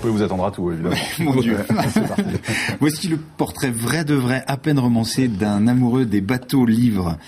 pouvez vous attendre à tout, évidemment. Mon Dieu. C'est parti. Voici le portrait vrai de vrai, à peine romancé, d'un amoureux des bateaux-livres.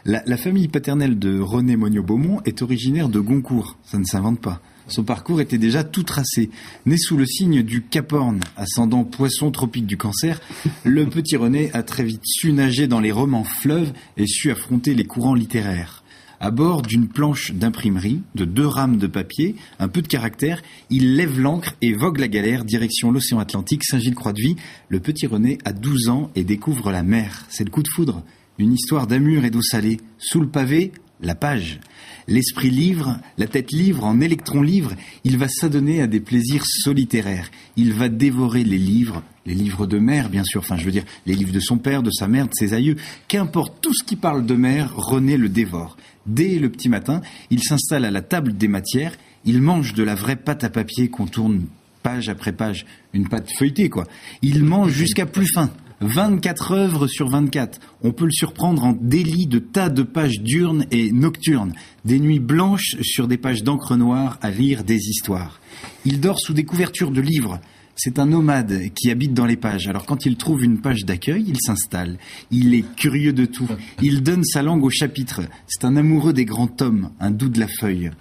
La famille paternelle de René Monnier-Beaumont est originaire de Goncourt. Ça ne s'invente pas. Son parcours était déjà tout tracé. Né sous le signe du Cap Horn, ascendant poisson tropique du Cancer, le petit René a très vite su nager dans les romans fleuves et su affronter les courants littéraires. À bord d'une planche d'imprimerie, de 2 rames de papier, un peu de caractère, il lève l'ancre et vogue la galère direction l'océan Atlantique, Saint-Gilles-Croix-de-Vie. Le petit René a 12 ans et découvre la mer. C'est le coup de foudre. Une histoire d'amour et d'eau salée. Sous le pavé, la page. L'esprit livre, la tête livre, en électron livre, il va s'adonner à des plaisirs solitaires. Il va dévorer les livres de mer, bien sûr, les livres de son père, de sa mère, de ses aïeux. Qu'importe, tout ce qui parle de mer, René le dévore. Dès le petit matin, il s'installe à la table des matières, il mange de la vraie pâte à papier qu'on tourne page après page, une pâte feuilletée, quoi. Il mange jusqu'à plus faim. 24 œuvres sur 24. On peut le surprendre en délit de tas de pages diurnes et nocturnes. Des nuits blanches sur des pages d'encre noire à lire des histoires. Il dort sous des couvertures de livres. C'est un nomade qui habite dans les pages. Alors quand il trouve une page d'accueil, il s'installe. Il est curieux de tout. Il donne sa langue au chapitre. C'est un amoureux des grands tomes, un doux de la feuille.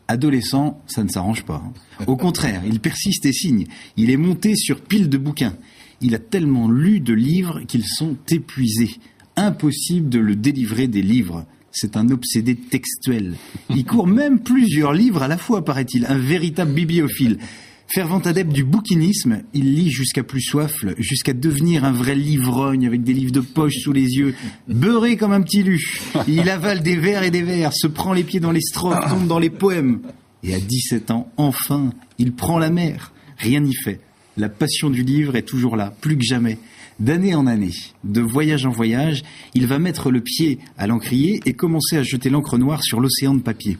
Adolescent, ça ne s'arrange pas. Au contraire, il persiste et signe. Il est monté sur pile de bouquins. Il a tellement lu de livres qu'ils sont épuisés. Impossible de le délivrer des livres. C'est un obsédé textuel. Il court même plusieurs livres à la fois, paraît-il. Un véritable bibliophile. Fervent adepte du bouquinisme, il lit jusqu'à plus soif, jusqu'à devenir un vrai livrogne avec des livres de poche sous les yeux, beurré comme un petit lu. Il avale des vers et des vers, se prend les pieds dans les strophes, tombe dans les poèmes. Et à 17 ans, enfin, il prend la mer. Rien n'y fait. La passion du livre est toujours là, plus que jamais. D'année en année, de voyage en voyage, il va mettre le pied à l'encrier et commencer à jeter l'encre noire sur l'océan de papier.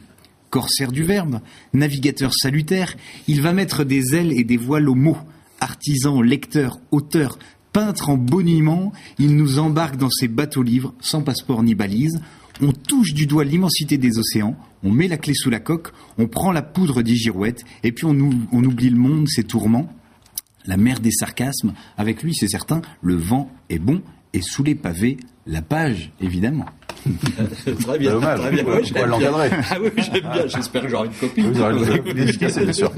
Corsaire du verbe, navigateur salutaire, il va mettre des ailes et des voiles aux mots. Artisan, lecteur, auteur, peintre en boniment, il nous embarque dans ses bateaux-livres, sans passeport ni balise. On touche du doigt l'immensité des océans, on met la clé sous la coque, on prend la poudre des girouettes, et puis on oublie le monde, ses tourments. La mer des sarcasmes, avec lui c'est certain, le vent est bon, et sous les pavés, la page, évidemment. Très bien, très bien. Ouais, l'encadrer. Ah oui, j'aime bien, j'espère que j'aurai une copie. Vous aurez une dédicace, bien sûr.